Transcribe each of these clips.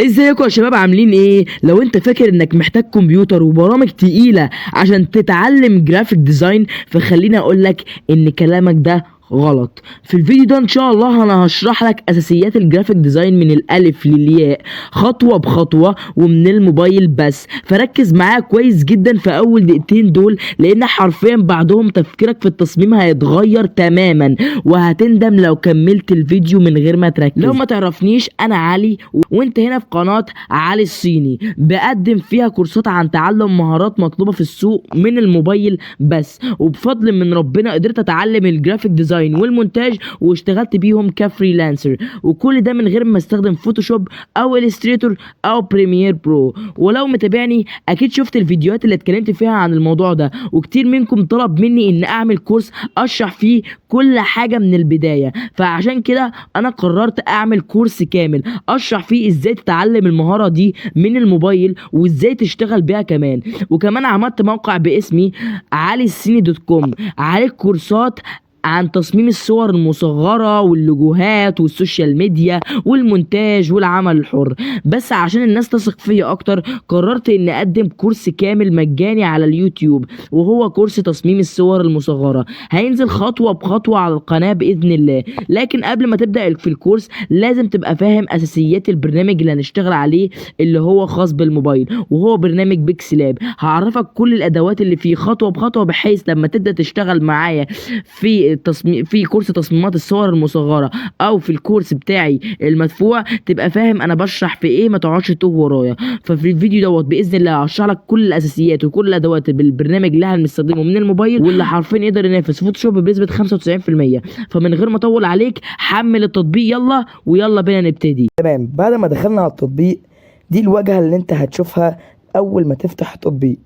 ازيكم يا شباب، عاملين ايه؟ لو انت فاكر انك محتاج كمبيوتر وبرامج تقيلة عشان تتعلم جرافيك ديزاين، فخليني اقولك ان كلامك ده غلط. في الفيديو ده ان شاء الله انا هشرح لك اساسيات الجرافيك ديزاين من الالف للياء خطوة بخطوة ومن الموبايل بس، فركز معايا كويس جدا في اول دقيقتين دول، لان حرفيا بعدهم تفكيرك في التصميم هيتغير تماما وهتندم لو كملت الفيديو من غير ما تركز. لو ما تعرفنيش، انا علي وانت هنا في قناة علي الصيني، بقدم فيها كورسات عن تعلم مهارات مطلوبة في السوق من الموبايل بس، وبفضل من ربنا قدرت اتعلم الجرافيك ديزاين والمونتاج واشتغلت بيهم كفريلانسر، وكل ده من غير ما استخدم فوتوشوب او الستريتور او بريمير برو. ولو متابعني اكيد شفت الفيديوهات اللي اتكلمت فيها عن الموضوع ده، وكتير منكم طلب مني ان اعمل كورس اشرح فيه كل حاجة من البداية، فعشان كده انا قررت اعمل كورس كامل اشرح فيه ازاي تتعلم المهارة دي من الموبايل وازاي تشتغل بيها كمان. وكمان عملت موقع باسمي عليالصيني.com، عليه كورسات عن تصميم الصور المصغرة واللوجوهات والسوشيال ميديا والمونتاج والعمل الحر. بس عشان الناس تثق فيا اكتر قررت ان اقدم كورس كامل مجاني على اليوتيوب، وهو كورس تصميم الصور المصغرة، هينزل خطوة بخطوة على القناة باذن الله. لكن قبل ما تبدأ في الكورس لازم تبقى فاهم اساسيات البرنامج اللي هنشتغل عليه، اللي هو خاص بالموبايل، وهو برنامج بيكسلاب. هعرفك كل الادوات اللي فيه خطوة بخطوة، بحيث لما تبدأ تشتغل معايا في كورس تصميمات الصور المصغره او في الكورس بتاعي المدفوع تبقى فاهم انا بشرح في ايه، ما تقعدش تتوه ورايا. ففي الفيديو دوت باذن الله هشرح لك كل الاساسيات وكل الادوات بالبرنامج اللي هنستخدمه من الموبايل، واللي حرفيا يقدر ينافس فوتوشوب بنسبه 95%. فمن غير ما اطول عليك حمل التطبيق يلا، ويلا بينا نبتدي. تمام، بعد ما دخلنا على التطبيق دي الواجهة اللي انت هتشوفها اول ما تفتح التطبيق.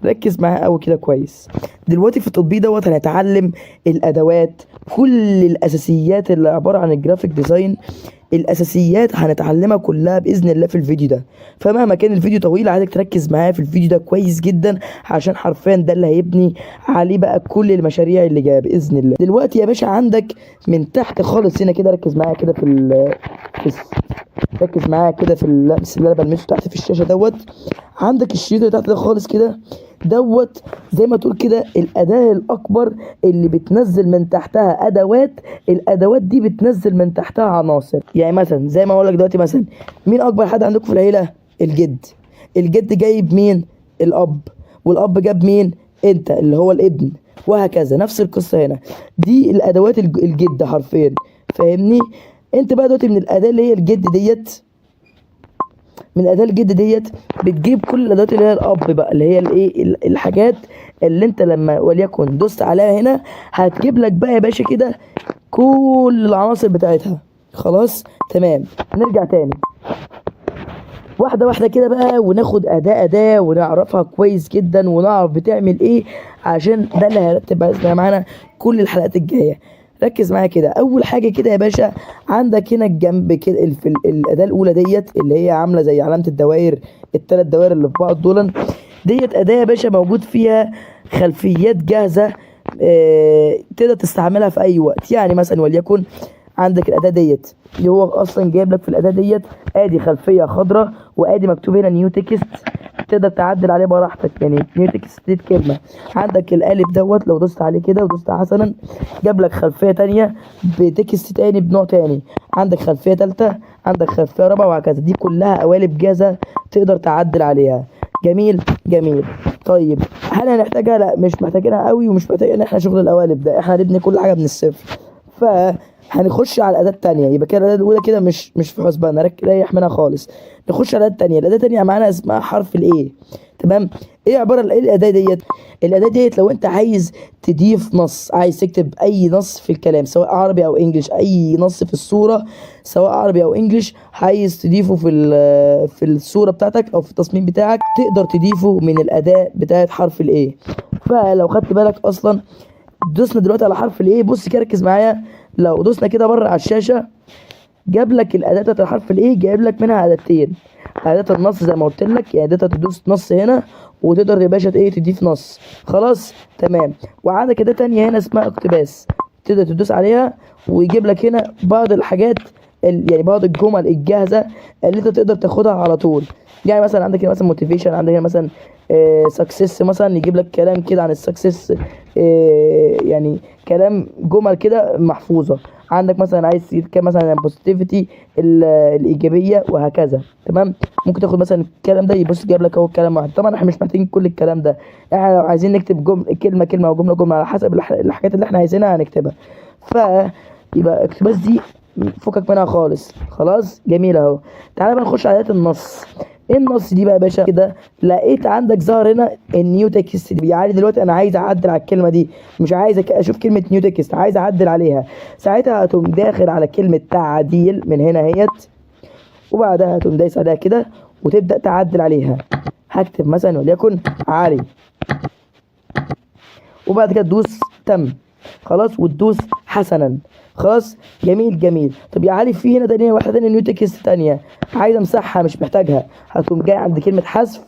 ركز معايا قوي كده كويس. دلوقتي في التطبيق دوت هنتعلم الادوات، كل الاساسيات اللي عبارة عن الجرافيك ديزاين. الاساسيات هنتعلمها كلها باذن الله في الفيديو ده، فمهما كان الفيديو طويل عايزك تركز معايا في الفيديو ده كويس جدا، عشان حرفيا ده اللي هيبني عليه بقى كل المشاريع اللي جايه باذن الله. دلوقتي يا باشا عندك من تحت خالص هنا كده، ركز معايا كده ركز معايا كده في اللمس اللي انا بلمسه تحت في الشاشه دوت. عندك الشريط اللي تحت ده خالص كده دوت، زي ما تقول كده الاداه الاكبر اللي بتنزل من تحتها ادوات. الادوات دي بتنزل من تحتها عناصر. يعني مثلا زي ما اقول لك دلوقتي، مثلا مين اكبر حد عندكم في العيله؟ الجد. الجد جايب مين؟ الاب. والاب جاب مين؟ انت اللي هو الابن، وهكذا. نفس القصه هنا، دي الادوات الجد حرفيا، فاهمني؟ انت بقى دلوقتي من الاداه اللي هي الجد ديت، من الاداه الجد ديت بتجيب كل الادوات اللي هي الاب بقى، اللي هي الايه، الحاجات اللي انت لما وليكن دوست عليها هنا هتجيب لك بقى يا باشا كده كل العناصر بتاعتها. خلاص تمام، نرجع تاني واحده واحده كده بقى، وناخد اداه ونعرفها كويس جدا ونعرف بتعمل ايه، عشان ده اللي هيرتب معانا كل الحلقات الجايه. ركز معايا كده. اول حاجه كده يا باشا، عندك هنا الجنب كده في الاداه الاولى ديت اللي هي عامله زي علامه الدوائر، الثلاث دوائر اللي في بعض دول، ديت اداه يا باشا موجود فيها خلفيات جاهزه، تقدر تستعملها في اي وقت. يعني مثلا وليكن عندك الاداه ديت اللي هو اصلا جايب لك في الاداه ديت ادي خلفيه خضراء، وادي مكتوب هنا نيو تكست، تقدر تعدل عليه براحتك. يعني نيو تكست دي كلمه. عندك الالف دوت لو دوست عليه كده ودوست حسنا جاب لك خلفيه تانية بتكست تاني بنوع تاني. عندك خلفيه تالتة، عندك خلفيه رابعه، وهكذا. دي كلها قوالب جاهزه تقدر تعدل عليها. جميل جميل. طيب هل هنحتاجها؟ لا مش محتاجينها قوي، ومش محتاجين احنا شغل القوالب ده، احنا هنبني كل حاجه من الصفر. هنخش على الاداه الثانيه. يبقى كده الاداه الاولى كده مش في حسباننا، ريح منها خالص. نخش على الاداه الثانيه. الاداه الثانيه معانا اسمها حرف الايه. تمام. ايه عباره ايه الاداه ديت؟ الاداه ديت لو انت عايز تضيف نص، عايز تكتب اي نص في الكلام سواء عربي او انجليش، اي نص في الصوره سواء عربي او انجليش عايز تضيفه في الصوره بتاعتك او في التصميم بتاعك، تقدر تضيفه من الاداه بتاعت حرف الايه. فلو خدت بالك اصلا دوسنا دلوقتي على حرف الايه، بص كده ركز معايا. لو دوسنا كده بره على الشاشه جاب لك الاداه بتاعت الحرف الايه، جايب لك منها اداتين. اداه النص زي ما قلت لك، يعني اداه تدوس نص هنا وتقدر يا باشا ايه تضيف نص. خلاص تمام. وعندك اداه تانية هنا اسمها اقتباس، تقدر تدوس عليها ويجيب لك هنا بعض الحاجات يعني بعض الجمل الجاهزه اللي انت تقدر تاخدها على طول. يعني مثلا عندك هنا مثلا موتيفيشن، عندك هنا مثلا سكسس، مثلا يجيب لك كلام كده عن السكسس، يعني كلام جمل كده محفوظه. عندك مثلا عايز يتكلم مثلا عن البوزيتيفيتي، الايجابيه وهكذا. تمام، ممكن تاخد مثلا الكلام ده يبص جايب لك اهو كلام واحد. طبعا احنا مش محتاجين كل الكلام ده، احنا لو عايزين نكتب كلمه كلمه او جمله جمله على حسب الحاجات اللي احنا عايزينها هنكتبها. يبقى اقتباس دي فكك منها خالص. خلاص جميل اهو. تعالى بقى نخش على آيات النص. ايه النص دي بقى يا باشا؟ كده لقيت عندك ظهر هنا النيو تكست دي. يعني دلوقتي انا عايز اعدل على الكلمه دي، مش عايز اشوف كلمه نيو تكست، عايز اعدل عليها. ساعتها هتقوم داخل على كلمه تعديل من هنا اهيت، وبعدها هتقوم دايس عليها كده وتبدا تعدل عليها. هكتب مثلا وليكن علي، وبعد كده تدوس تم. خلاص، وتدوس حسنا. خلاص جميل جميل. طب يا علي في هنا تانية واحده تانية نيو تكست تانية عايز امسحها مش محتاجها، هتقوم جاي عند كلمه حذف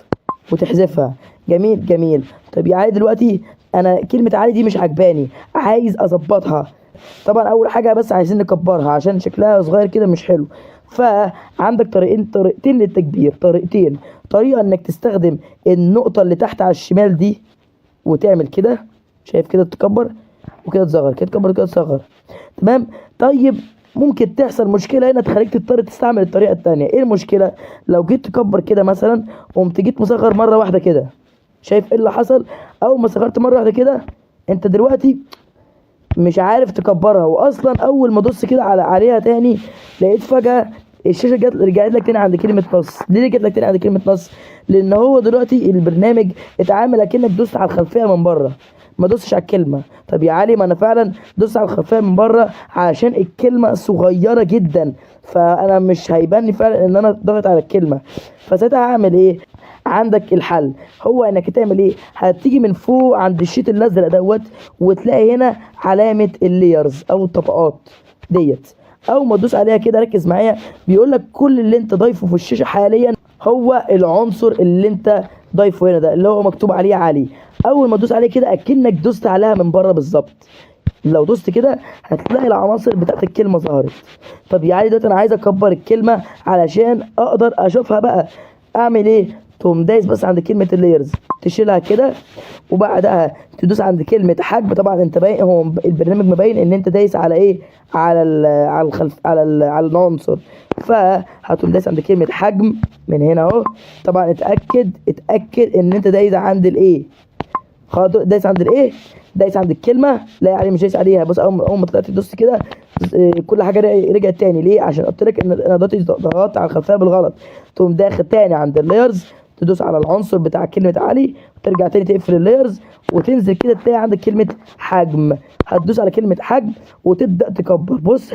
وتحذفها. جميل جميل. طب يا علي دلوقتي انا كلمه علي دي مش عجباني، عايز اظبطها. طبعا اول حاجه بس عايزين نكبرها عشان شكلها صغير كده مش حلو. فعندك طريقتين للتكبير، طريقه انك تستخدم النقطه اللي تحت على الشمال دي وتعمل كده، شايف كده، تكبر وكده تصغر، كده تكبر كده تصغر. تمام. طيب ممكن تحصل مشكله هنا تخليك تضطر تستعمل الطريقه الثانيه. ايه المشكله؟ لو جيت تكبر كده مثلا قمت جيت مصغر مره واحده كده، شايف ايه اللي حصل؟ اول ما صغرت مره واحده كده انت دلوقتي مش عارف تكبرها، واصلا اول ما ادوس كده عليها تاني لقيت فجاه الشاشه رجعت لك تاني عند كلمه نص. ليه رجعت لك تاني عند كلمه نص؟ لان هو دلوقتي البرنامج اتعامل اكنك دوست على الخلفيه من بره، ما دوستش على الكلمه. طب يا علي ما انا فعلا دوست على الخلفيه من بره عشان الكلمه صغيره جدا، فانا مش هيبان لي فعلا ان انا ضغط على الكلمه. فساعتها هعمل ايه؟ عندك الحل هو انك تعمل ايه؟ هتيجي من فوق عند الشيت الازرق دوت وتلاقي هنا علامه الليرز او الطبقات ديت. اول ما تدوس عليها كده ركز معايا، بيقول لك كل اللي انت ضايفه في الشاشه حاليا هو العنصر اللي انت ضايفه هنا ده اللي هو مكتوب عليه علي. اول ما تدوس عليه كده اكنك دوست عليها من بره بالظبط. لو دوست كده هتلاقي العناصر بتاعت الكلمه ظهرت. طب يا علي دلوقتي انا عايز اكبر الكلمه علشان اقدر اشوفها بقى، اعمل ايه؟ تقوم دايس بس عند كلمه الليرز تشيلها كده، وبعدها تدوس عند كلمه حجم. طبعا انت باين، هو البرنامج مبين ان انت دايس على ايه؟ على الخلف على العنصر. فهتقوم دايس عند كلمه حجم من هنا اهو. طبعا اتاكد ان انت دايس عند الايه. خلاص دايس عند الايه، دايس عند الكلمه. لا يعني مش دايس عليها. بص اول ما طلعت تدوس كده كل حاجه رجعت تاني. ليه؟ عشان قلت لك ان انا دلوقتي ضغطت على الخلفيه بالغلط. تقوم داخل تاني عند اللايرز تدوس على العنصر بتاع كلمه علي وترجع تاني تقفل اللايرز وتنزل كده تلاقي عندك كلمه حجم. هتدوس على كلمه حجم وتبدا تكبر. بص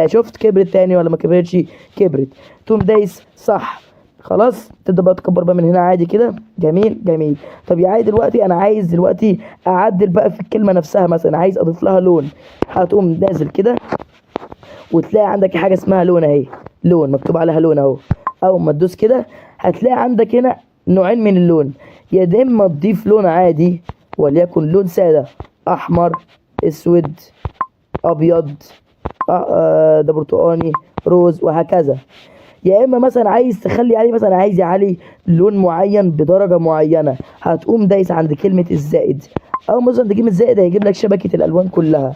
شفت كبرت تاني ولا ما كبرتش؟ كبرت. تقوم دايس صح. خلاص تبدا بقى تكبر بقى من هنا عادي كده. جميل جميل. طب يا عادي دلوقتي انا عايز دلوقتي اعدل بقى في الكلمه نفسها، مثلا عايز اضيف لها لون. هتقوم نازل كده وتلاقي عندك حاجه اسمها لون اهي، لون مكتوب عليها لون اهو. اول ما تدوس كده هتلاقي عندك هنا نوعين من اللون، يا اما تضيف لون عادي وليكن لون ساده احمر اسود ابيض ده برتقاني روز وهكذا، يا اما مثلا عايز تخلي عليه مثلا عايز عليه لون معين بدرجه معينه. هتقوم دايس عند كلمه الزائد. اول مثلا تجيب الزائد هيجيب لك شبكه الالوان كلها.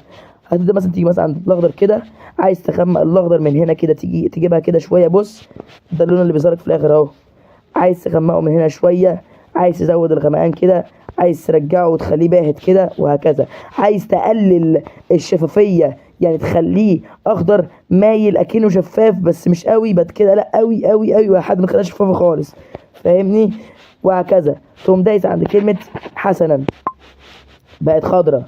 هتبدا مثلا تيجي مثلا عند الاخضر كده، عايز تغمق الاخضر من هنا كده تجيبها كده شويه. بص ده اللون اللي بيظهر في الاخر اهو. عايز تغمقه من هنا شويه، عايز تزود الغمقان كده، عايز ترجعه وتخليه باهت كده وهكذا. عايز تقلل الشفافيه يعني تخليه اخضر مايل اكنه شفاف بس مش قوي، بعد كده لا قوي قوي قوي لحد ما تخليها شفافه خالص، فاهمني؟ وهكذا. تقوم دايس عند كلمه حسنا بقت خضرا.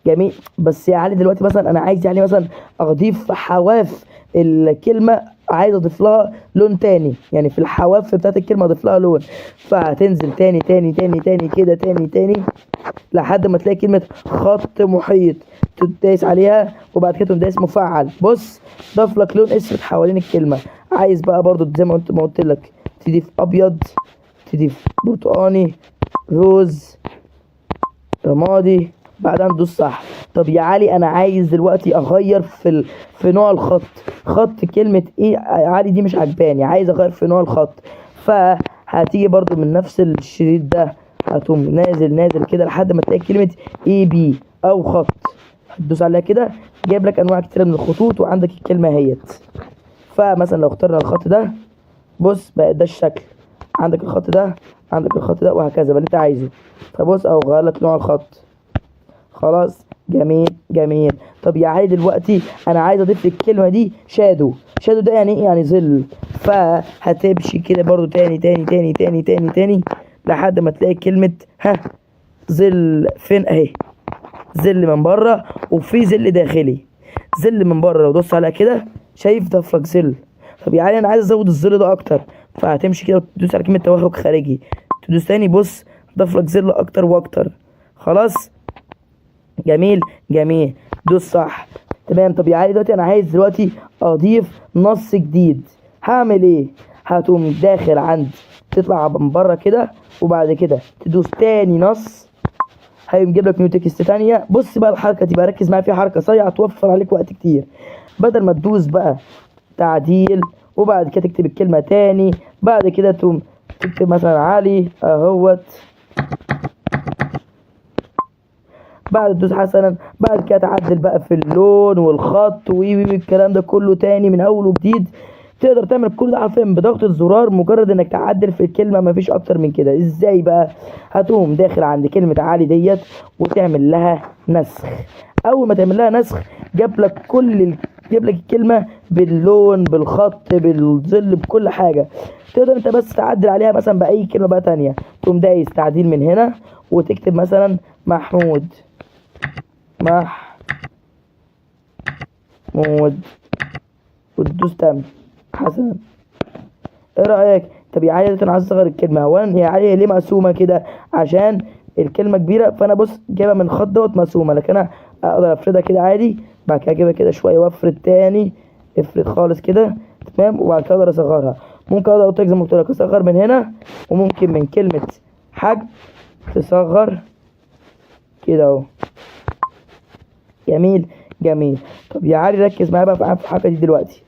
جميل. بس يا علي دلوقتي مثلا انا عايز يعني مثلا اضيف حواف الكلمه، عايز اضيف لها لون تاني، يعني في الحواف بتاعت الكلمه اضيف لها لون. فهتنزل تاني تاني تاني تاني كده تاني لحد ما تلاقي كلمه خط محيط تدايس عليها، وبعد كده تقوم دايس مفعل. بص ضاف لك لون اسود حوالين الكلمه. عايز بقى برضو زي ما قلت لك تضيف ابيض، تضيف برتقاني روز رمادي، بعدها ندوس صح. طب يا علي انا عايز دلوقتي اغير في نوع الخط. خط كلمة ايه علي دي مش عجباني، عايز اغير في نوع الخط. فهتيجي برضو من نفس الشريط ده، هتقوم نازل كده لحد ما تلاقي كلمة اي بي او خط، هتدوس عليها كده، جايب لك انواع كتيرة من الخطوط وعندك الكلمة اهيت. فمثلا لو اخترنا الخط ده، بص بقى ده الشكل، عندك الخط ده، عندك الخط ده، وهكذا بقى اللي انت عايزه. فبص او غير لك نوع الخط. خلاص جميل. طب يا علي دلوقتي انا عايز اضيف للكلمه دي شادو ده يعني ايه؟ يعني ظل. فهتمشي كده برضو تاني لحد ما تلاقي كلمه ظل. فين اهي؟ ظل من بره وفي ظل داخلي. ظل من بره لو دوست عليها كده، شايف ضاف لك ظل. طب يا علي انا عايز ازود الظل ده اكتر، فهتمشي كده وتدوس على كلمه توهج خارجي، تدوس تاني، بص ضاف لك ظل اكتر واكتر. خلاص جميل. دوس صح. تمام. طب يا علي دلوقتي انا عايز دلوقتي اضيف نص جديد، هعمل ايه؟ هتقوم داخل عند، تطلع من بره كده، وبعد كده تدوس تاني نص، هيقوم جيب لك نيو تكست تانية. بص بقى الحركه دي بقى ركز معايا فيها، حركه صايعه توفر عليك وقت كتير. بدل ما تدوس بقى تعديل وبعد كده تكتب الكلمه تاني، بعد كده تقوم تكتب مثلا علي اهوت، بعد تدوس حسنا، بعد كده تعدل بقى في اللون والخط والكلام ده كله تاني من اول وجديد. تقدر تعمل كل ده حرفيا بضغطة زرار، مجرد انك تعدل في الكلمة، مفيش اكتر من كده. ازاي بقى؟ هتقوم داخل عند كلمة علي ديت وتعمل لها نسخ. اول ما تعمل لها نسخ، جاب لك الكلمة باللون بالخط بالظل بكل حاجة. تقدر انت بس تعدل عليها مثلا باي كلمة بقى تانية، تقوم دايس تعديل من هنا وتكتب مثلا محمود وتدوس تم حسنا. ايه رايك؟ طب يا علي انا عايز اصغر الكلمه. اولا يا علي ليه مقسومه كده؟ عشان الكلمه كبيره، فانا بص جايبها من خط دوت مقسومه، لكن انا اقدر افردها كده عادي. بعد كده اجيبها كده شويه وافرد تاني، افرد خالص كده تمام. وبعد كده اقدر اصغرها، ممكن اقدر اقول زي ما قلت لك اصغر من هنا، وممكن من كلمه حجم تصغر كده اهو. جميل. طب يا علي ركز معايا بقى في الحركه دي دلوقتي.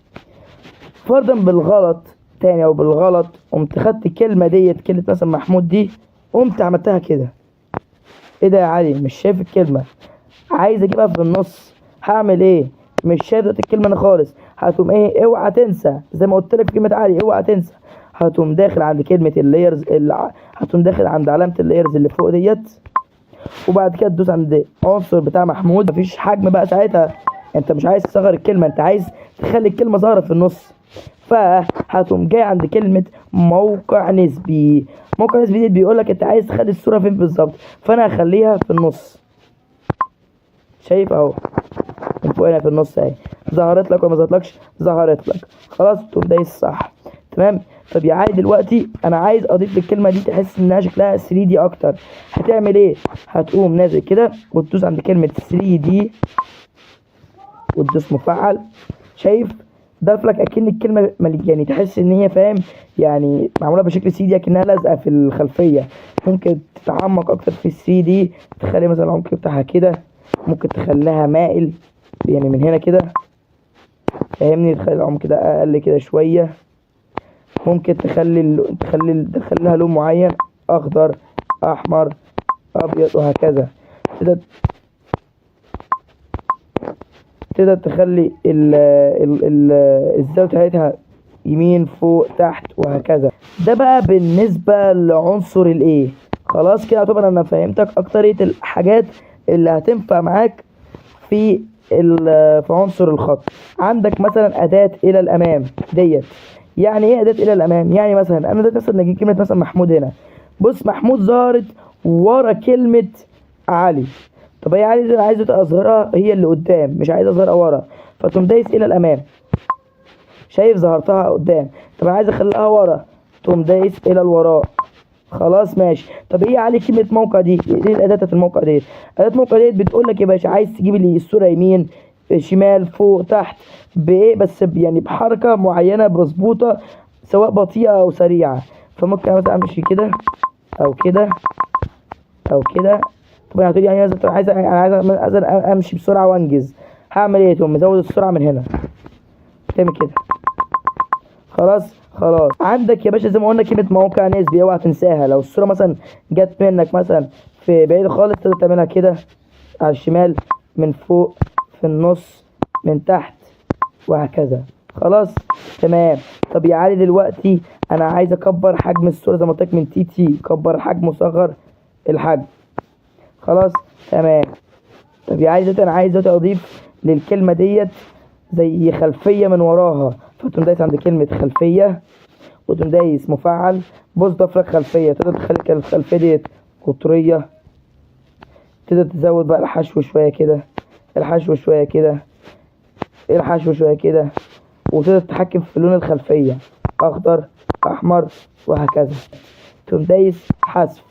فرضا بالغلط تاني او بالغلط قمت خدت الكلمه ديت، كلمه مثلا محمود دي، قمت عملتها كده. ايه ده يا علي؟ مش شايف الكلمه، عايز اجيبها في النص، هعمل ايه؟ مش شايف الكلمه انا خالص. هتقوم ايه؟ اوعى تنسى زي ما قلت لك في كلمه علي، اوعى تنسى. هتقوم داخل عند كلمه اللايرز، هتقوم داخل عند علامه اللايرز اللي فوق ديت، وبعد كده تدوس عند عنصر بتاع محمود. مفيش حجم بقى ساعتها، انت مش عايز تصغر الكلمه، انت عايز تخلي الكلمه ظاهره في النص. فهتقوم جاي عند كلمه موقع نسبي. موقع نسبي دي بيقول لك انت عايز تخلي الصوره فين بالظبط، فانا هخليها في النص. شايف اهو من فوق هنا في النص اهي، ظهرت لك ولا ما ظهرتلكش؟ ظهرت لك. خلاص تقوم دايس صح. تمام. طب يا علي دلوقتي انا عايز اضيف للكلمه دي تحس انها شكلها 3 دي اكتر، هتعمل ايه؟ هتقوم نازل كده وتدوس عند كلمه 3 دي وتدوس مفعل. شايف ضاف لك اكن الكلمه يعني تحس ان هي فاهم يعني معموله بشكل 3 دي، اكنها لازقه في الخلفيه. ممكن تتعمق اكتر في 3 دي، تخلي مثلا العمق بتاعها كده، ممكن تخليها مائل يعني من هنا كده، فاهمني؟ تخلي العمق كده اقل كده شويه. ممكن تخليها لون معين، اخضر احمر ابيض وهكذا. تقدر تخلي الزاوية بتاعتها يمين فوق تحت وهكذا. ده بقى بالنسبة لعنصر الايه. خلاص كده طبعا انا فهمتك اكترية الحاجات اللي هتنفع معاك في عنصر الخط. عندك مثلا اداة الى الامام ديت. يعني ايه اداة الى الامام؟ يعني مثلا انا دلوقتي مثلا نجيب كلمة مثلا محمود هنا، بص محمود ظهرت ورا كلمة علي. طب هي علي انا عايز اظهرها هي اللي قدام، مش عايز اظهرها ورا، فتقوم دايس الى الامام. شايف ظهرتها قدام. طب انا عايز اخليها ورا، تقوم دايس الى الوراء. خلاص ماشي. طب هي علي كلمه موقع دي ايه الاداه بتاعت الموقع ديت؟ اداه الموقع ديت بتقول لك يا باشا عايز تجيب لي الصوره يمين شمال فوق تحت بايه، بس يعني بحركه معينه مظبوطه، سواء بطيئه او سريعه. فممكن مثلا امشي كده او كده او كده. طبعا هتقولي يعني انا عايز امشي بسرعه وانجز، هعمل ايه؟ تقوم مزود السرعه من هنا. تعمل كده. خلاص عندك يا باشا زي ما قلنا كلمة موقع نسبي، اوعى تنساها. لو الصورة مثلا جت منك مثلا في بعيد خالص تقدر تعملها كده على الشمال، من فوق، في النص، من تحت، وهكذا. خلاص تمام. طب يا علي دلوقتي انا عايز اكبر حجم الصورة زي ما قلت لك من تي، كبر الحجم وصغر الحجم. خلاص تمام. طب يا علي دلوقتي انا عايز دلوقتي اضيف للكلمة ديت زي خلفية من وراها، فتقوم دايس عند كلمة خلفية وتقوم دايس مفعل. بص ضاف لك خلفية، تقدر تخلي الخلفية ديت قطرية، تقدر تزود بقى الحشو شوية كده، الحشو شوية كده، الحشو شوية كده، وتقدر تتحكم في لون الخلفية أخضر أحمر وهكذا. تقوم دايس حذف،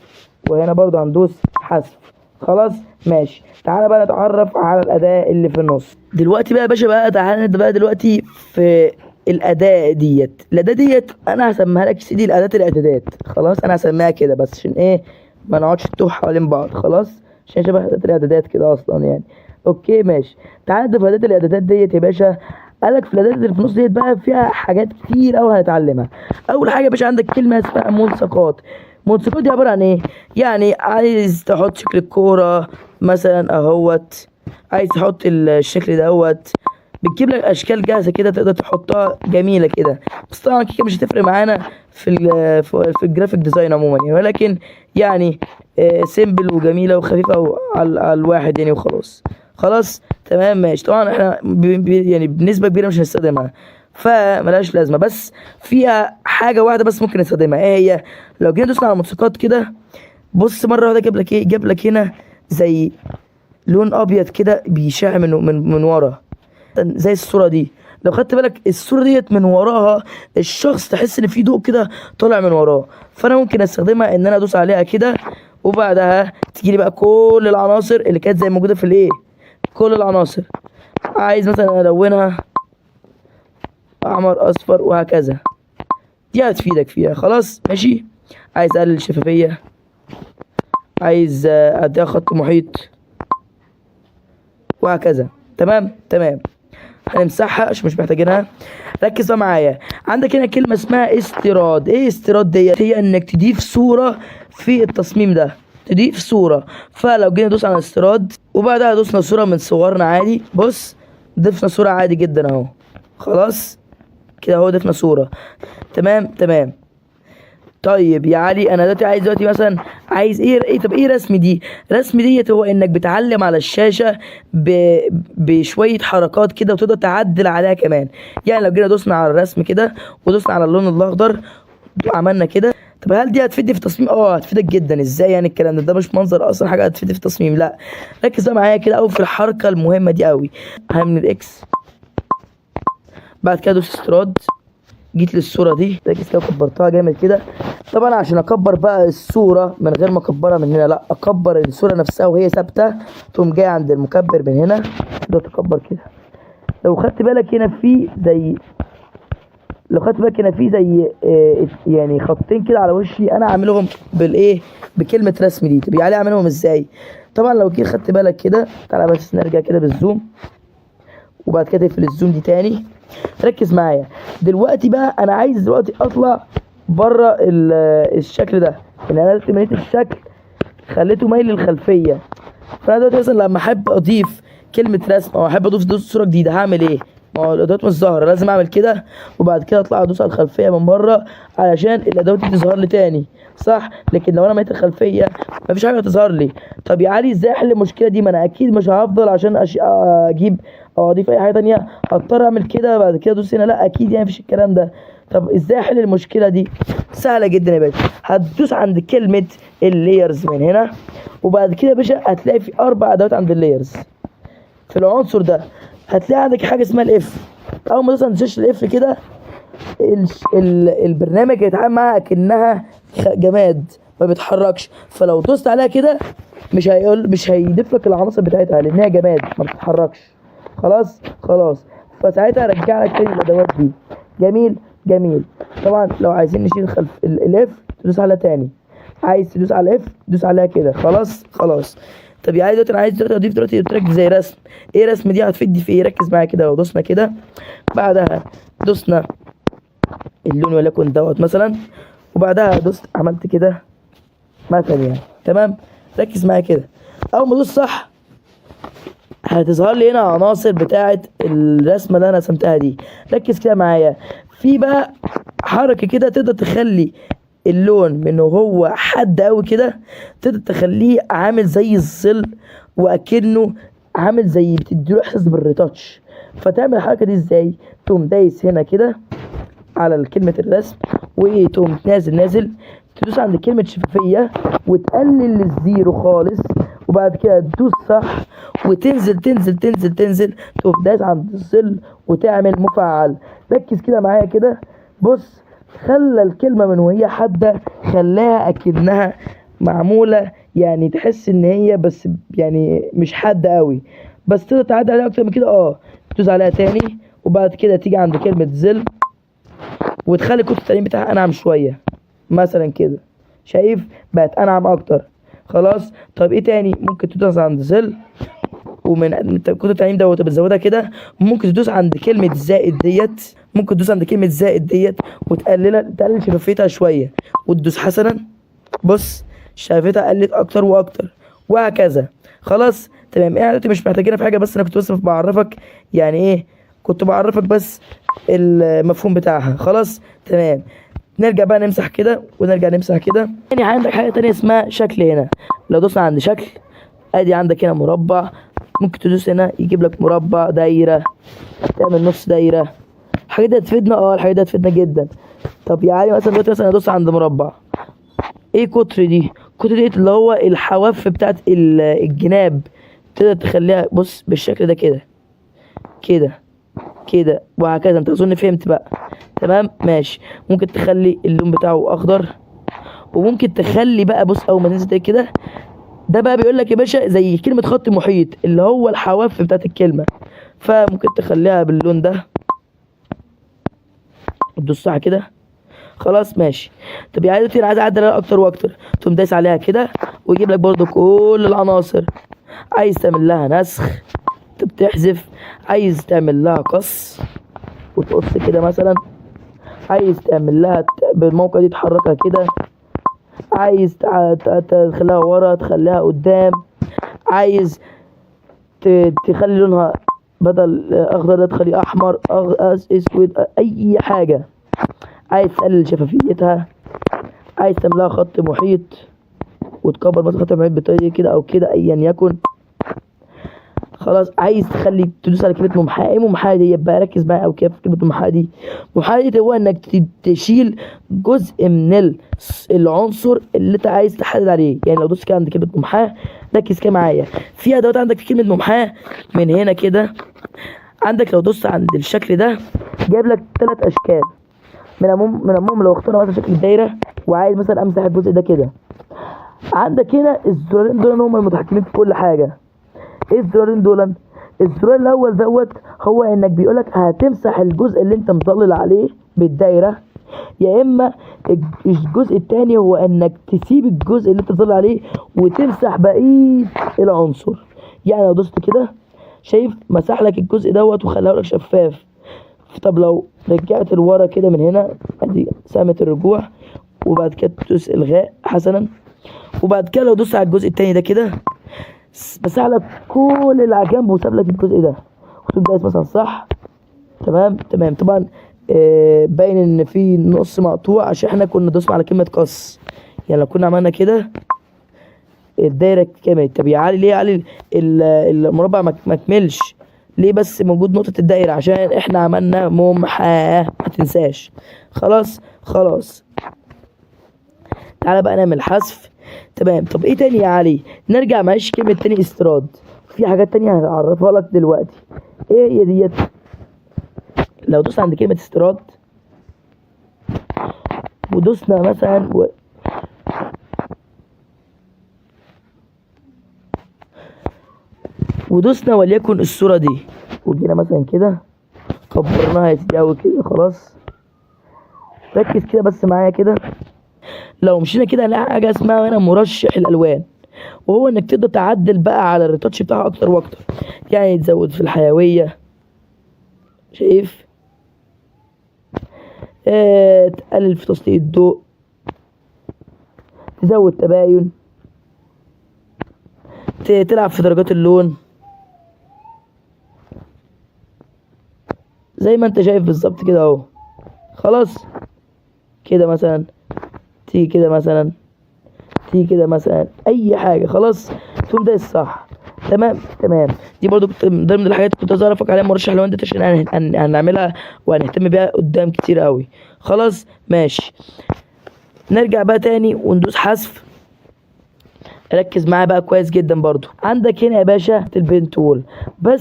وهنا برضو هندوس حذف. خلاص ماشي. تعالى بقى نتعرف على الأداة اللي في النص دلوقتي بقى يا باشا. بقى تعالى نبدأ بقى دلوقتي في الأداة ديت. الأداة ديت أنا هسميها لك سيدي الأداة الإعدادات. خلاص أنا هسميها كده بس عشان إيه ما نقعدش نتوه حوالين بعض. خلاص عشان شبه أداة الإعدادات كده أصلا يعني. أوكي ماشي. تعالى نبدأ في أداة الإعدادات ديت يا باشا. قالك في الأداة اللي في النص ديت بقى فيها حاجات كتير أوي هنتعلمها. أول حاجة يا باشا عندك كلمة اسمها ملصقات. ملصقات دي عبارة عن إيه؟ يعني عايز تحط شكل الكورة مثلا أهوت، عايز تحط الشكل دوت، بتجيب لك اشكال جاهزه كده تقدر تحطها جميله كده. بس طبعا كده مش هتفرق معانا في الجرافيك ديزاين عموما يعني، ولكن يعني سيمبل وجميله وخفيفه على الواحد يعني وخلاص. خلاص تمام ماشي. طبعا احنا يعني بنسبه كبيره مش هنستخدمها فملهاش لازمه، بس فيها حاجه واحده بس ممكن نستخدمها. ايه هي؟ لو جينا دوسنا على الموسيقات كده، بص مره واحده جاب لك ايه، جاب لك هنا زي لون ابيض كده بيشع من ورا زي الصورة دي. لو خدت بالك الصورة ديت من وراها الشخص تحس ان في ضوء كده طالع من وراه، فانا ممكن استخدمها ان انا ادوس عليها كده، وبعدها تجي لي بقى كل العناصر اللي كانت زي موجودة في الايه، كل العناصر. عايز مثلا الونها احمر اصفر وهكذا، دي هتفيدك فيها. خلاص ماشي. عايز اقلل الشفافية، عايز اديها خط محيط وهكذا. تمام. هنمسحها عشان مش محتاجينها. ركز بقى معايا. عندك هنا كلمة اسمها استيراد. ايه استيراد ديت؟ هي انك تضيف صورة في التصميم ده، تضيف صورة. فلو جينا ندوس على استيراد وبعدها دوسنا صورة من صورنا عادي، بص ضفنا صورة عادي جدا اهو. خلاص كده اهو ضفنا صورة. تمام. طيب يا علي انا دلوقتي عايز دلوقتي مثلا عايز ايه طب ايه رسم دي؟ رسم ديت هو انك بتعلم على الشاشه بشويه حركات كده وتقدر تعدل عليها كمان. يعني لو جينا دوسنا على الرسم كده ودوسنا على اللون الاخضر وعملنا كده، طب هل دي هتفيدني في التصميم؟ هتفيدك جدا. ازاي يعني الكلام ده مش منظر اصلا حاجه هتفيدني في التصميم، لا ركز بقى معايا كده او في الحركه المهمه دي قوي. هعمل الاكس، بعد كده دوس استراد، جيت للصوره دي ركز كده وكبرتها جامد كده. طبعا عشان اكبر بقى الصوره من غير ما اكبرها من هنا، لا اكبر الصوره نفسها وهي ثابته، تقوم جاي عند المكبر من هنا تقدر تكبر كده. لو خدت بالك هنا في زي يعني خطين كده على وشي، انا عاملهم بالايه، بكلمه رسم دي. طب يعني اعملهم ازاي؟ طبعا لو جيت خدت بالك كده، تعالى بس نرجع كده بالزوم، وبعد كده تقفل الزوم دي تاني. ركز معايا دلوقتي بقى. انا عايز دلوقتي اطلع بره الشكل ده، ان انا دلوقتي مليت الشكل خليته مايل للخلفيه. فانا دلوقتي مثلا لما احب اضيف كلمه رسم او احب اضيف صوره جديده هعمل ايه؟ ما هو الادوات مش ظاهره، لازم اعمل كده وبعد كده اطلع ادوس على الخلفيه من بره علشان الادوات دي تظهر لي تاني، صح؟ لكن لو انا مليت الخلفيه مفيش حاجه تظهر لي. طب يا علي ازاي احل المشكله دي؟ ما انا اكيد مش هفضل عشان اجيب او اضيف اي حاجه تانية اضطر اعمل كده بعد كده ادوس هنا، لا اكيد يعني مفيش الكلام ده. طب ازاي احل المشكله دي؟ سهله جدا يا باشا. هتدوس عند كلمه اللايرز من هنا، وبعد كده يا باشا هتلاقي في 4 ادوات عند اللايرز. في العنصر ده هتلاقي عندك حاجه اسمها الاف. اول ما مثلا تسيرش الاف كده البرنامج هيتعامل معاها كأنها جماد ما بيتحركش، فلو دوست عليها كده مش هيضيف لك العناصر بتاعتها لانها جماد ما بتتحركش. خلاص فساعتها رجع لك تاني الادوات دي. جميل. طبعا لو عايزين نشيل الاف تدوس عليها تاني، عايز تدوس على الاف تدوس عليها كده. خلاص طب يا علي دلوقتي انا عايز دلوقتي اضيف دلوقتي قلت لك زي رسم. ايه الرسم دي هتفيدني في ايه؟ ركز معايا كده. لو دوسنا كده بعدها دوسنا اللون وليكن دوت مثلا، وبعدها دوست عملت كده مثلا يعني، تمام. ركز معايا كده، اول ما ادوس صح هتظهر لي هنا عناصر بتاعه الرسمه اللي انا رسمتها دي. ركز كده معايا، في بقى حركه كده تقدر تخلي اللون من هو حد قوي كده تقدر تخليه عامل زي الظل، واكنه عامل زي بتديله احساس بالريتاتش. فتعمل الحركه دي ازاي؟ تقوم دايس هنا كده على كلمة الرسم، وتقوم نازل تدوس عند كلمة شفافية وتقلل للزيرو خالص، وبعد كده تدوس صح وتنزل تقوم دايس عند الظل وتعمل مفعل. ركز كده معايا كده، بص خلى الكلمة من وهي حادة خلاها أكنها معمولة، يعني تحس إن هي بس يعني مش حادة قوي، بس تقدر تعدي عليها أكتر من كده. تدوس عليها تاني، وبعد كده تيجي عند كلمة ظل وتخلي كود التعليم بتاعها انعم شويه مثلا كده، شايف بقت انعم اكتر. خلاص، طب ايه تاني ممكن تدوس عند ظل، ومن كود التعليم دوت بتزودها كده. ممكن تدوس عند كلمه زائد ديت، تقلل شفافيتها شويه وتدوس حسنا، بص شفافيتها قلت اكتر واكتر، وهكذا. خلاص تمام، احنا دلوقتي مش محتاجينها في حاجه، بس انا كنت بس بعرفك يعني ايه، كنت بعرفك بس المفهوم بتاعها. خلاص تمام، نرجع بقى نمسح كده ونرجع نمسح كده. يعني عندك حاجه تانية اسمها شكل هنا. لو دوسنا عند شكل، ادي عندك هنا مربع، ممكن تدوس هنا يجيب لك مربع، دايره، تعمل نص دايره. الحاجات دي هتفيدنا، الحاجات دي هتفيدنا جدا. طب يعني مثلا دلوقتي مثلا ادوس عند مربع، ايه قطر دي؟ قطر دي اللي هو الحواف بتاعت الجناب، تقدر تخليها بص بالشكل ده كده كده وهكذا. انت اظن فهمت بقى، تمام ماشي. ممكن تخلي اللون بتاعه اخضر، وممكن تخلي بقى بص اول ما تنزل كده، ده بقى بيقول لك يا باشا زي كلمه خط محيط اللي هو الحواف بتاعت الكلمه، فممكن تخليها باللون ده وتدوس صح كده. خلاص ماشي. طب يعني دلوقتي انا عايز اعدل عليها اكتر واكتر، تقوم دايس عليها كده ويجيب لك برضو كل العناصر. عايز تعمل لها نسخ بتحذف، عايز تعمل لها قص وتقص كده مثلا، عايز تعمل لها بالموقع دي تحركها كده، عايز تخليها ورا تخليها قدام، عايز تخلي لونها بدل اخضر ده تخليه احمر، اسود، اي حاجه. عايز تقلل شفافيتها، عايز تعمل لها خط محيط وتكبر مثلا خط محيط بطريقه كده او كده ايا يكن. خلاص، عايز تدوس على كلمه ممحاه. ايه ممحاه دي بقى؟ ركز معايا او كيف كلمه ممحاه دي. ممحاه دي هو انك تشيل جزء من العنصر اللي انت عايز تحدد عليه. يعني لو دوست كده عند كلمه ممحاه، ركز كده معايا، في ادوات عندك في كلمه ممحاه من هنا كده. عندك لو دوست عند الشكل ده جايب لك 3 اشكال من المهم لو اخترنا مثلا شكل الدايره وعايز مثلا امسح الجزء ده كده، عندك هنا الزرارين دول هم المتحكمين في كل حاجه. ايه الزرارين دول؟ الزرار الاول دوت هو انك بيقولك هتمسح الجزء اللي انت مضلل عليه بالدايره، يا اما الجزء التاني هو انك تسيب الجزء اللي انت مضلل عليه وتمسح بقيه العنصر. يعني لو دوست كده شايف مسح لك الجزء دوت وخلاه لك شفاف. طب لو رجعت لورا كده من هنا، ادي سهمة الرجوع، وبعد كده تدوس الغاء حسنا، وبعد كده لو دوست على الجزء التاني ده كده مسح لك كل اللي على جنب وساب لك الجزء ده، وتقوم دايس مثلا صح. تمام طبعا باين ان في نص مقطوع عشان احنا كنا دوسنا على كلمة قص. يعني لو كنا عملنا كده الدايرة كملت. طب يا علي ليه يا علي المربع ما كملش؟ ليه بس موجود نقطة الدايرة؟ عشان احنا عملنا ممحاه، ما تنساش. خلاص تعالى بقى نعمل حذف. تمام، طب ايه تاني يا علي؟ نرجع معلش كلمة تاني استراد، في حاجات تانية هعرفها لك دلوقتي. ايه هي ديت؟ لو دوسنا عند كلمة استراد ودوسنا مثلا ودوسنا وليكن الصورة دي، وجينا مثلا كده كبرناها يا سيدي اوي كده. خلاص ركز كده بس معايا كده، لو مشينا كده هنلاقي حاجة اسمها هنا مرشح الألوان. وهو انك تقدر تعدل بقى على الريتاتش بتاعها اكتر واكتر. يعني تزود في الحيويه، شايف، تقلل في تسليط الضوء، تزود تباين، تلعب في درجات اللون زي ما انت شايف بالظبط كده اهو. خلاص كده مثلا، تيجي كده مثلا، تيجي كده مثلا، اي حاجه. خلاص تقوم ده الصح. تمام تمام. دي برضو كنت من ضمن الحاجات اللي كنت عايز اعرفك عليها مرشح لو انت عشان هنعملها وهنهتم بيها قدام كتير قوي. خلاص ماشي. نرجع بقى تاني وندوس حذف. ركز معايا بقى كويس جدا. برضو عندك هنا يا باشا البين تول، بس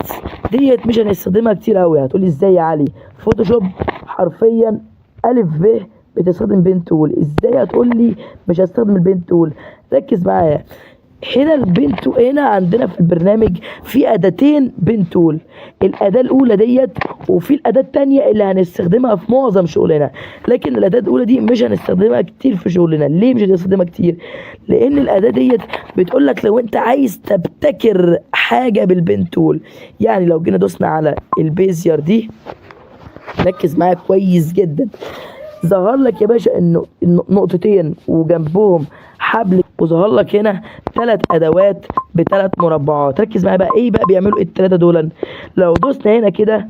ديت مش هنستخدمها كتير قوي. هتقولي ازاي يا علي؟ فوتوشوب حرفيا الف ب بتستخدم بين تول، ازاي هتقولي مش هستخدم البين تول؟ ركز معايا. هنا البين تول، هنا عندنا في البرنامج في اداتين بين تول، الاداه الاولى ديت وفي الاداه الثانيه اللي هنستخدمها في معظم شغلنا. لكن الاداه الاولى دي مش هنستخدمها كتير في شغلنا. ليه مش هنستخدمها كتير؟ لان الاداه ديت بتقول لك لو انت عايز تبتكر حاجه بالبين تول. يعني لو جينا دوسنا على البيزير دي، ركز معايا كويس جدا، ظهر لك يا باشا انه نقطتين وجنبهم حبل، وظهر لك هنا 3 ادوات ب3 مربعات. ركز معايا بقى، ايه بقى بيعملوا ايه ال3 دول؟ لو دوسنا هنا كده،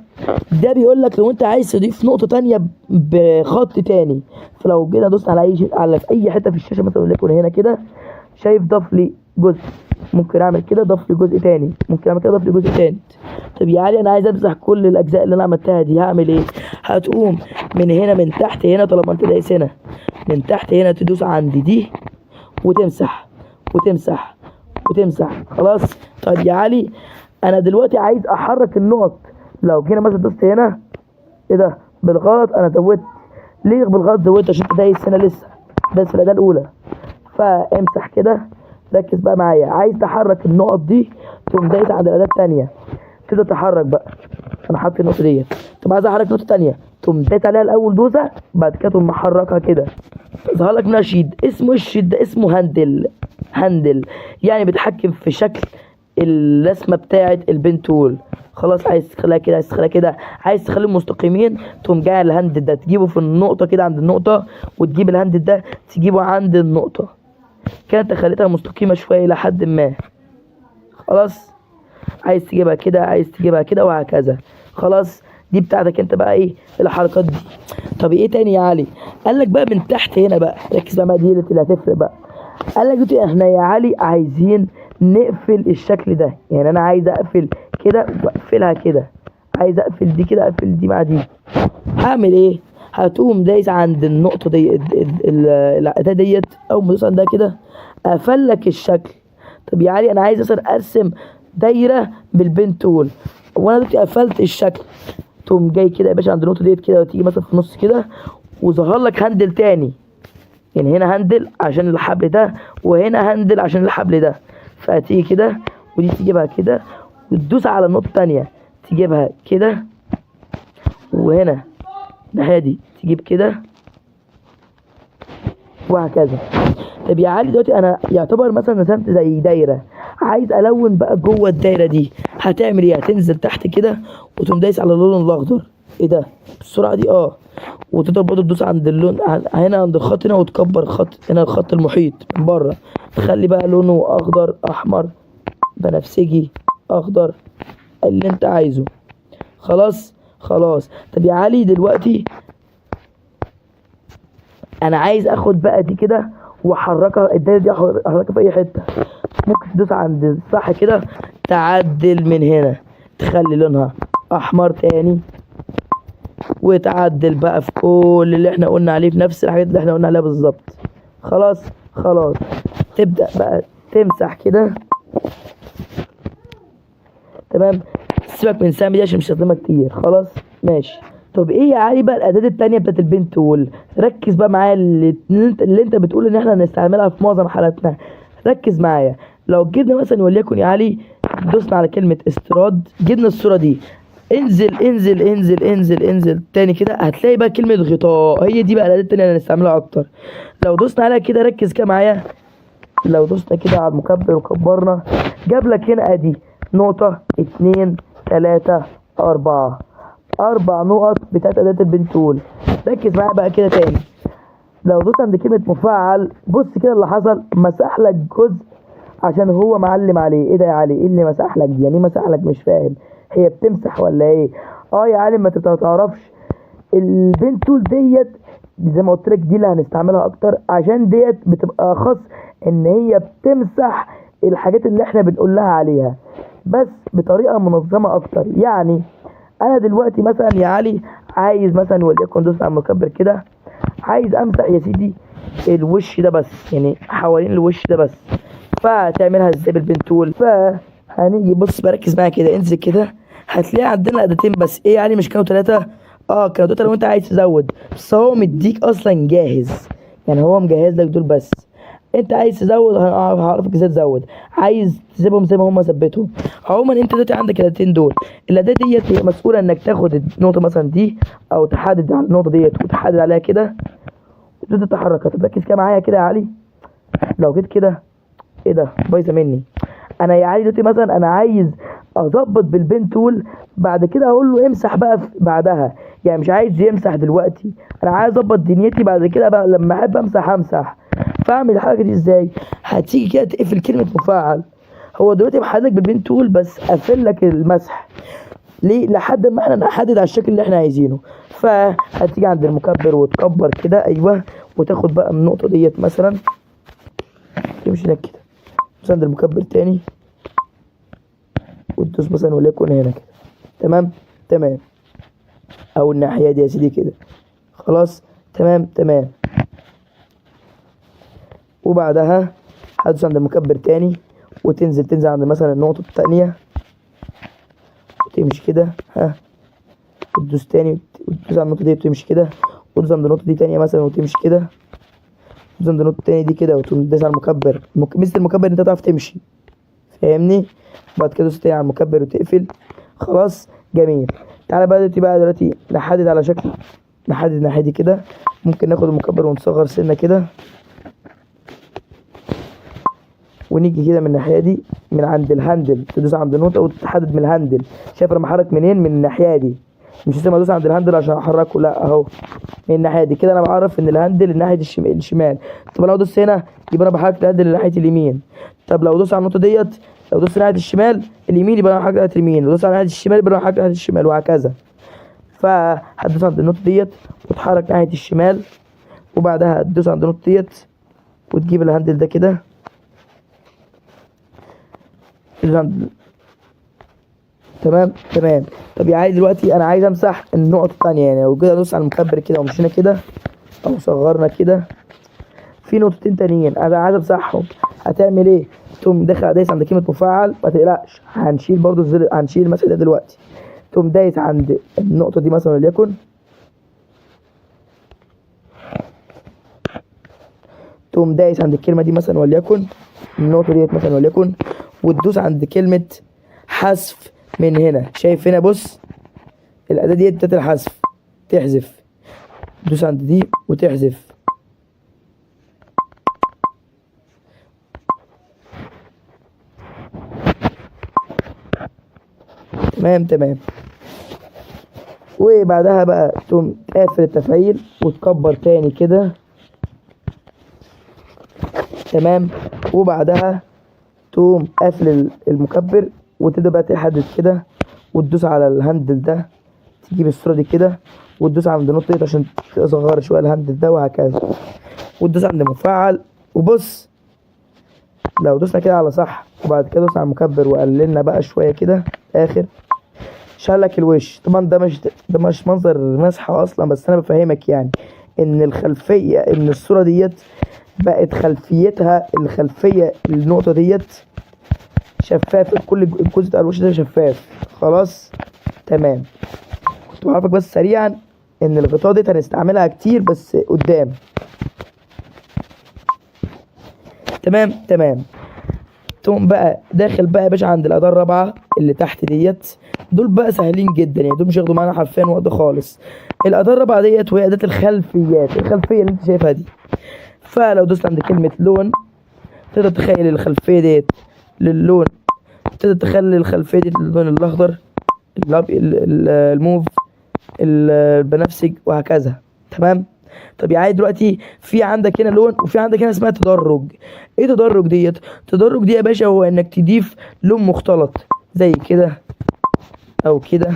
ده بيقول لك لو انت عايز تضيف نقطه تانية بخط تاني. فلو جينا دوسنا على اي شيء، على في اي حته في الشاشه مثلا، وليكن هنا كده، شايف ضاف لي جزء، ممكن اعمل كده ضاف لي جزء تاني، ممكن اعمل كده ضاف لي جزء تاني. طب يا علي انا عايز امسح كل الاجزاء اللي انا عملتها دي، هعمل ايه؟ هتقوم من هنا، من تحت هنا، طالما انت دايس هنا من تحت هنا، تدوس عند دي وتمسح وتمسح وتمسح. خلاص. طب يا علي انا دلوقتي عايز احرك النقط. لو جينا مثلا دوست هنا، ايه ده بالغلط انا زودت. ليه بالغلط زودت؟ عشان انت دايس هنا لسه، دايس في الاداه الاولى. فامسح كده. ركز بقى معايا، عايز تحرك النقط دي، تقوم دايس عند الاداه الثانيه، تبدا تحرك بقى. انا حاطط النقطه ديت، طب عايز احرك نقطه ثانيه، تقوم دايس عليها الاول دوسه، بعد كده تقوم محركها كده. ظهر لك منها شيد، اسمه الشيد ده اسمه هاندل. هاندل يعني بيتحكم في شكل الرسمه بتاعه البين تول. خلاص عايز تخليها كده، عايز تخليها كده، عايز تخليهم مستقيمين، تقوم جاي على الهاندل ده تجيبه في النقطه كده عند النقطه، وتجيب الهاندل ده تجيبه عند النقطه كده، انت خليتها مستقيمه شويه لحد ما. خلاص عايز تجيبها كده، عايز تجيبها كده، وهكذا. خلاص دي بتاعتك انت بقى، ايه الحركات دي. طب ايه تاني يا علي؟ قال لك بقى من تحت هنا بقى، ركز بقى، دي اللي هتفرق بقى. قال لك دلوقتي احنا يا علي عايزين نقفل الشكل ده. يعني انا عايز اقفل كده واقفلها كده، عايز اقفل دي كده، اقفل دي مع دي. هعمل ايه؟ هتقوم دايس عند النقطه دي، الاداه ديت، اول ما تدوس عندها كده قفل لك الشكل. طب يا علي انا عايز مثلا ارسم دايره بالبين تول، وانا دلوقتي قفلت الشكل، تقوم جاي كده يا باشا عند النقطه ديت كده، وتيجي مثلا في النص كده، وظهر لك هاندل تاني. يعني هنا هاندل عشان الحبل ده، وهنا هاندل عشان الحبل ده. فهتيجي كده، ودي تجيبها كده، وتدوس على النقطه التانيه تجيبها كده، وهنا الناحيه دي تجيب كده، وهكذا. طب يا علي دلوقتي انا يعتبر مثلا رسمت زي دايره، عايز الون بقى جوه الدايره دي، هتعمل ايه؟ هتنزل تحت كده وتقوم دايس على اللون الاخضر. ايه ده بالسرعه دي؟ وتقدر برضه تدوس عند اللون هنا، عند الخط هنا، وتكبر الخط هنا، الخط المحيط من بره، تخلي بقى لونه اخضر، احمر، بنفسجي، اخضر، اللي انت عايزه. خلاص خلاص. طب يا علي دلوقتي انا عايز اخد بقى دي كده واحركها، الدايره دي احركها في اي حته. ممكن تدوس عند الصح كده، تعدل من هنا، تخلي لونها احمر تاني، وتعدل بقى في كل اللي احنا قلنا عليه، في نفس الحاجات اللي احنا قلنا عليها بالظبط. خلاص خلاص. تبدأ بقى تمسح كده. تمام. سيبك من سامي دي عشان مش هستخدمها كتير. خلاص ماشي. طب ايه يا علي بقى الاداه التانية بتاعت البين تول؟ ركز بقى معايا، اللي انت بتقول ان احنا هنستعملها في معظم حالاتنا. ركز معايا. لو جبنا مثلا وليكن يا علي، دوسنا على كلمه استيراد، جبنا الصوره دي، انزل انزل انزل انزل انزل تاني كده، هتلاقي بقى كلمه غطاء، هي دي بقى الاداه التانية اللي هنستعملها اكتر. لو دوسنا عليها كده، ركز كده معايا، لو دوسنا كده على المكبر وكبرنا جاب لك هنا ادي نقطة 2 3 4 4 نقط بتاعت اداة البين تول. ركز معايا بقى كده تاني. لو دوست عند كلمة مفعل بص كده اللي حصل، مسح لك جزء عشان هو معلم عليه. ايه ده يا علي؟ ايه اللي مسح لك دي؟ يعني ايه مسح لك؟ مش فاهم، هي بتمسح ولا ايه؟ يا علي ما انت تعرفش البين تول ديت زي ما قلت لك دي اللي هنستعملها اكتر، عشان ديت بتبقى اخص ان هي بتمسح الحاجات اللي احنا بنقول لها عليها بس بطريقه منظمه اكتر. يعني انا دلوقتي مثلا يا علي عايز مثلا وليكن دوس على المكبر كده، عايز امسح يا سيدي الوش ده بس، يعني حوالين الوش ده بس. فتعملها ازاي بالبين تول؟ فهنيجي بص بركز معايا كده، انزل كده هتلاقي عندنا اداتين بس. ايه يعني مش كانوا ثلاثه؟ كانوا ثلاثه لو انت عايز تزود، بس هو مديك اصلا جاهز، يعني هو مجهز لك دول بس. انت عايز تزود هعرفك ازاي تزود، عايز تسيبهم زي ما هم ثبتهم. عموما انت دلوقتي عندك الاداتين دول، الاداه ديت هي مسؤوله انك تاخد النقطه مثلا دي او تحدد على النقطه ديت وتحدد عليها كده وتبدا تتحرك. هتركز كده معايا كده يا علي. لو جيت كده ايه ده بايظه مني. انا يا علي دلوقتي مثلا انا عايز اظبط بالبين تول، بعد كده اقول له امسح بقى بعدها، يعني مش عايز يمسح دلوقتي، انا عايز اظبط دنيتي بعد كده بقى لما احب امسح. فاعمل الحركه دي ازاي؟ هتيجي كده تقفل كلمه مفعل، هو دلوقتي محددك بالبين تول بس قافل لك المسح ليه لحد ما احنا نحدد على الشكل اللي احنا عايزينه. فهتيجي عند المكبر وتكبر كده، ايوه، وتاخد بقى من النقطه ديت مثلا تمشي هناك كده، تدوس عند المكبر تاني وتدوس مثلا وليكن هنا كده. تمام او الناحيه دي يا سيدي كده. خلاص تمام. وبعدها هتدوس عند المكبر تاني وتنزل عند مثلا النقطه التانيه وتمشي كده، وتدوس تاني وتدوس على النقطه دي وتمشي كده، وتدوس عند النقطه دي تانيه مثلا وتمشي كده، وتدوس عند النقطه التانيه دي كده وتقوم داس على المكبر. مثل المكبر انت تعرف تمشي، فاهمني؟ بعد كده دوس تاني على المكبر وتقفل. خلاص جميل. تعالى بقى دلوقتي نحدد على شكل، نحدد الناحيه دي كده. ممكن ناخد المكبر ونصغر سنه كده، ونيجي كده من الناحيه دي من عند الهاندل تدوس عند النقطه وتحدد من الهاندل. شايف انا بحرك منين؟ من الناحيه دي، مش لازم ادوس عند الهاندل عشان احركه، لا اهو من الناحيه دي كده. انا بعرف ان الهاندل الناحيه الشمال. طب لو دوست هنا يبقى انا بحرك الهاندل ناحيه اليمين. طب لو دوست على النقطه ديت، لو دوست ناحيه الشمال اليمين يبقى انا بحرك ناحيه اليمين، لو دوست على ناحيه الشمال يبقى انا بحرك ناحيه الشمال، وهكذا. فهتدوس عند النقطه ديت وتحرك ناحيه الشمال، وبعدها تدوس عند النقطه ديت وتجيب الهاندل ده كده تمام. طب يا عايز دلوقتي انا عايز امسح النقطه الثانيه، يعني لو كده ادوس على المكبر كده ومشينا كده او صغرنا كده في نقطتين تانيين انا عايز امسحهم. هتعمل ايه؟ تقوم دايس عند كلمه مفعل، ما تقلقش هنشيل برضو هنشيل المسح ده دلوقتي. تقوم دايس عند النقطه دي مثلا وليكن، تقوم دايس عند الكلمه دي مثلا وليكن النقطه ديت مثلا وليكن، وتدوس عند كلمه حذف من هنا. شايف هنا؟ بص الاداه ديت بتاعت الحذف، تحذف، تدوس عند دي وتحذف. تمام. وبعدها بقى تقوم تقفل التفعيل وتكبر تاني كده، تمام. وبعدها تقوم قافل المكبر وتبدا بقى تحدد كده وتدوس على الهاندل ده، تجيب الصوره دي كده وتدوس عند النقطه دي عشان تصغر شويه الهاندل ده، وهكذا. وتدوس عند مفعل. وبص لو دوسنا كده على صح وبعد كده دوسنا على المكبر وقللنا بقى شويه كده اخر شالك الوش. طبعا ده مش منظر مسحه اصلا، بس انا بفهمك يعني ان الخلفيه ان الصوره ديت بقت خلفيتها الخلفيه النقطه ديت شفافه، كل الجزء بتاع الوش ده شفاف. خلاص تمام. كنت بعرفك بس سريعا ان الغطاء ديت هنستعملها كتير بس قدام. تمام. تقوم بقى داخل بقى يا باشا عند الاداه الرابعه اللي تحت ديت. دول بقى سهلين جدا، يعني دول مش هياخدوا معانا حرفيا وقت خالص. الاداه الرابعه ديت وهي اداه الخلفيه اللي انت شايفها دي. فلو دوست عند كلمه لون تقدر تخيل الخلفيه ديت للون، تقدر تخلي الخلفيه دي للون الاخضر، الموف، البنفسج، وهكذا. تمام. طب يا عادي دلوقتي في عندك هنا لون وفي عندك هنا اسمها تدرج. ايه تدرج ديت؟ تدرج دي يا باشا هو انك تضيف لون مختلط زي كده او كده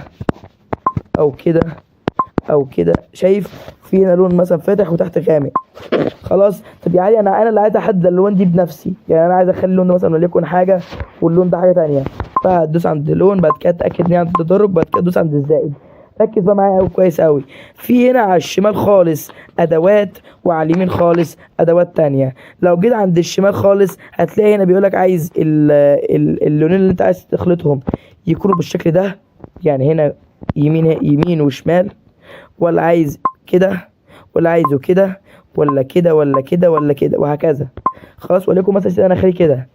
او كده او كده. شايف في هنا لون مثلا فاتح وتحت غامق. خلاص. طب يا علي انا اللي عايز احدد اللون دي بنفسي، يعني انا عايز اخلي اللون ده مثلا وليكن حاجه واللون ده حاجه تانية، فهتدوس عند اللون، بعد كده تاكد ان هي عند التدرج، بعد كده تدوس عند الزائد. ركز بقى معايا قوي كويس قوي. في هنا على الشمال خالص ادوات وعلى اليمين خالص ادوات تانية. لو جيت عند الشمال خالص هتلاقي هنا بيقولك عايز اللونين اللي انت عايز تخلطهم يكونوا بالشكل ده، يعني هنا يمين وشمال، ولا عايز كده، ولا عايزه كده، ولا كده، ولا كده، ولا كده، وهكذا. خلاص. وليكن مثلا انا اخلي كده،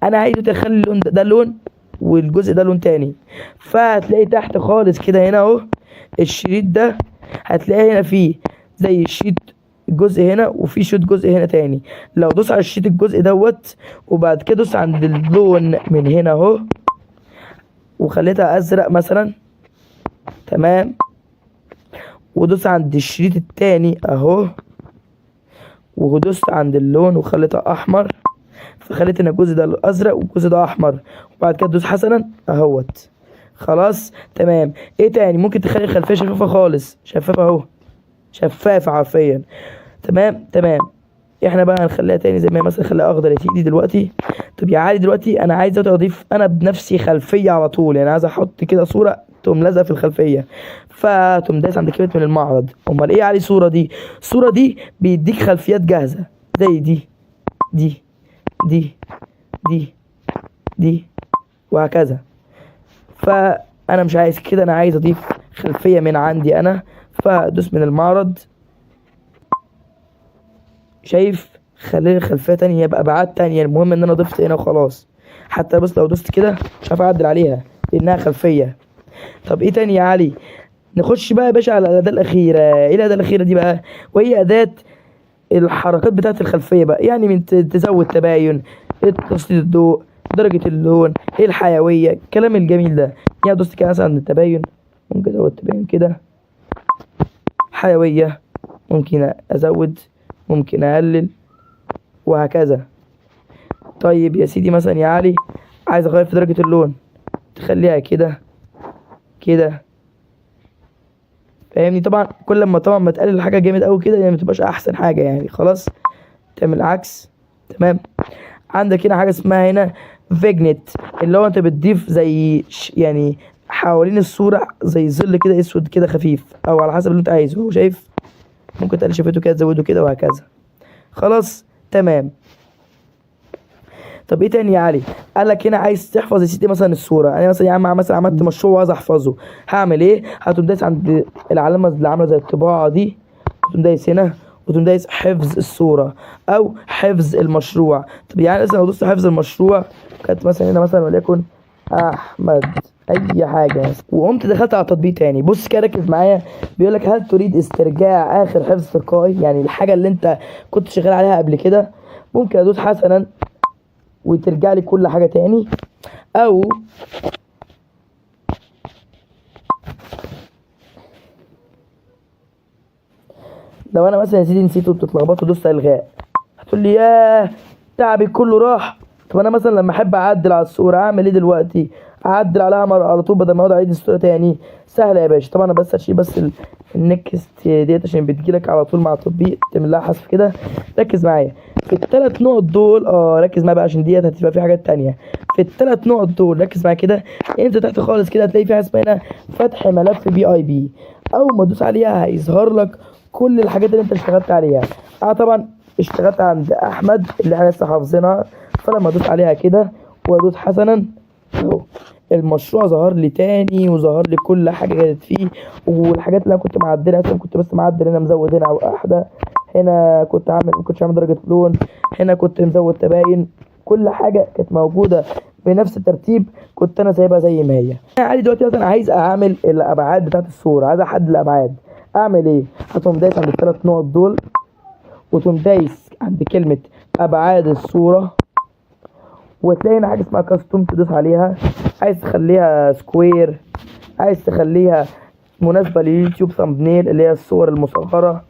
انا عايزه تخلي اللون ده لون والجزء ده لون تاني. فهتلاقي تحت خالص كده هنا اهو الشريط ده، هتلاقي هنا فيه زي الشريط جزء هنا وفي شريط جزء هنا تاني. لو دوس على الشريط الجزء دوت وبعد كده دوس عند اللون من هنا اهو وخليتها ازرق مثلا، تمام، ودوس عند الشريط التاني اهو ودوست عند اللون وخليتها احمر، فخليت ان الجزء ده ازرق والجزء ده احمر، وبعد كده تدوس حسنا اهوت. خلاص. تمام. ايه تاني؟ ممكن تخلي الخلفيه شفافه خالص، شفافه اهو، شفافه حرفيا. تمام. احنا بقى هنخليها تاني زي ما هي، مثلا خليها اخضر يا سيدي دلوقتي. طب يا عادي دلوقتي انا عايز اضيف انا بنفسي خلفيه على طول، يعني عايز احط كده صوره تقوم لازقه في الخلفيه، فتقوم دايس عند كلمه من المعرض. امال ايه علي الصوره دي؟ الصوره دي بيديك خلفيات جاهزه زي دي دي دي دي وهكذا. فانا مش عايز كده، انا عايز اضيف خلفيه من عندي انا، فادوس من المعرض. شايف؟ خلي خلفيه تانية يبقى ابعاد تانية، المهم ان انا ضفت هنا وخلاص. حتى بس لو دوست كده مش عارف اعدل عليها لانها خلفيه. طب ايه تاني يا علي؟ نخش بقى يا باشا على الاداه الاخيره. ايه الاداه الاخيره دي بقى؟ وهي اداه الحركات بتاعت الخلفيه بقى، يعني من تزود تباين، تسليط الضوء، درجه اللون، ايه الحيويه، الكلام الجميل ده. يعني دوست كده مثلا عند التباين، ممكن ازود تباين كده، حيويه ممكن ازود، ممكن اقلل، وهكذا. طيب يا سيدي مثلا يا علي عايز اغير في درجه اللون، تخليها كده كده، فاهمني؟ طبعا كل ما ما تقلل الحاجه جامد قوي كده يعني ما تبقاش احسن حاجه يعني. خلاص. تعمل العكس. تمام. عندك هنا حاجه اسمها هنا فيجنت، اللي هو انت بتضيف زي يعني حوالين الصوره زي ظل كده اسود كده خفيف، او على حسب اللي انت عايزه. هو شايف؟ ممكن تقلل شفته كده تزوده كده وهكذا. خلاص. تمام. طب ايه تاني يا علي؟ قال لك هنا عايز تحفظ يا سيدي مثلا الصوره، انا مثلا يا عم مثلا عملت مشروع وعايز احفظه، هعمل ايه؟ هتقوم دايس عند العلامه اللي عامله زي الطباعه دي، وتقوم دايس هنا وتقوم دايس حفظ الصوره او حفظ المشروع. طب يعني مثلا لو دوست حفظ المشروع كانت مثلا هنا مثلا وليكن احمد اي حاجه مثلا، وقمت دخلت على تطبيق تاني. بص كده ركز معايا، بيقول لك هل تريد استرجاع اخر حفظ تلقائي، يعني الحاجه اللي انت كنت شغال عليها قبل كده. ممكن ادوس حسنا وترجع لي كل حاجه تاني، او لو انا مثلا يا سيدي نسيت وبتتلخبط ودوست الغاء، هتقول لي ياه تعبي كله راح. طب انا مثلا لما احب اعدل على الصوره اعمل ايه دلوقتي؟ اعدل عليها مره على طول بدل ما اقعد اعيد الصوره تاني؟ سهله يا باشا. طبعا انا بس هشيل بس النكست ديت عشان بتجيلك على طول مع التطبيق، تعمل لها حذف كده. ركز معايا في الثلاث نقط دول، ركز معايا بقى عشان ديت هتبقى في حاجات تانية. في الثلاث نقط دول ركز معايا كده، انت تحت خالص كده هتلاقي في حاجه اسمها هنا فتح ملف PIB. اول ما تدوس عليها هيظهر لك كل الحاجات اللي انت اشتغلت عليها. طبعا اشتغلت عند احمد اللي احنا لسه حافظينها، فلما ادوس عليها كده وادوس حسنا اهو المشروع ظهر لي تاني وظهر لي كل حاجه كانت فيه، والحاجات اللي انا كنت معدلها مثلا كنت بس معدل هنا مزود هنا او واحده، هنا كنت عامل ما كنتش عامل درجه لون، هنا كنت مزود تباين، كل حاجه كانت موجوده بنفس الترتيب كنت انا سايبها زي ما هي. انا عادي دلوقتي مثلا عايز اعمل الابعاد بتاعت الصوره، عايز احدد الابعاد، اعمل ايه؟ هتقوم دايس عند الثلاث نقط دول وتقوم دايس عند كلمه ابعاد الصوره وتلاقي هنا حاجه اسمها كاستوم تدوس عليها. عايز تخليها سكوير، عايز تخليها مناسبه لليوتيوب ثامبنيل اللي هي الصور المصغره،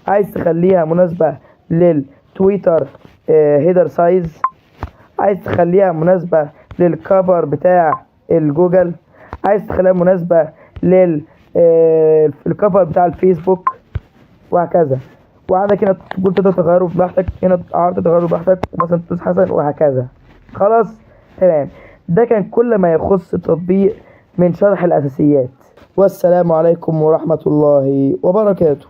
عايز تخليها مناسبه للتويتر هيدر سايز، عايز تخليها مناسبه للكفر بتاع الجوجل، عايز تخليها مناسبه الكفر بتاع الفيسبوك، وهكذا. وعندك هنا تقول تغيره براحتك، هنا عرض تغيره براحتك، مثلا تدوس حسن، وهكذا. خلاص تمام. ده كان كل ما يخص التطبيق من شرح الأساسيات. والسلام عليكم ورحمة الله وبركاته.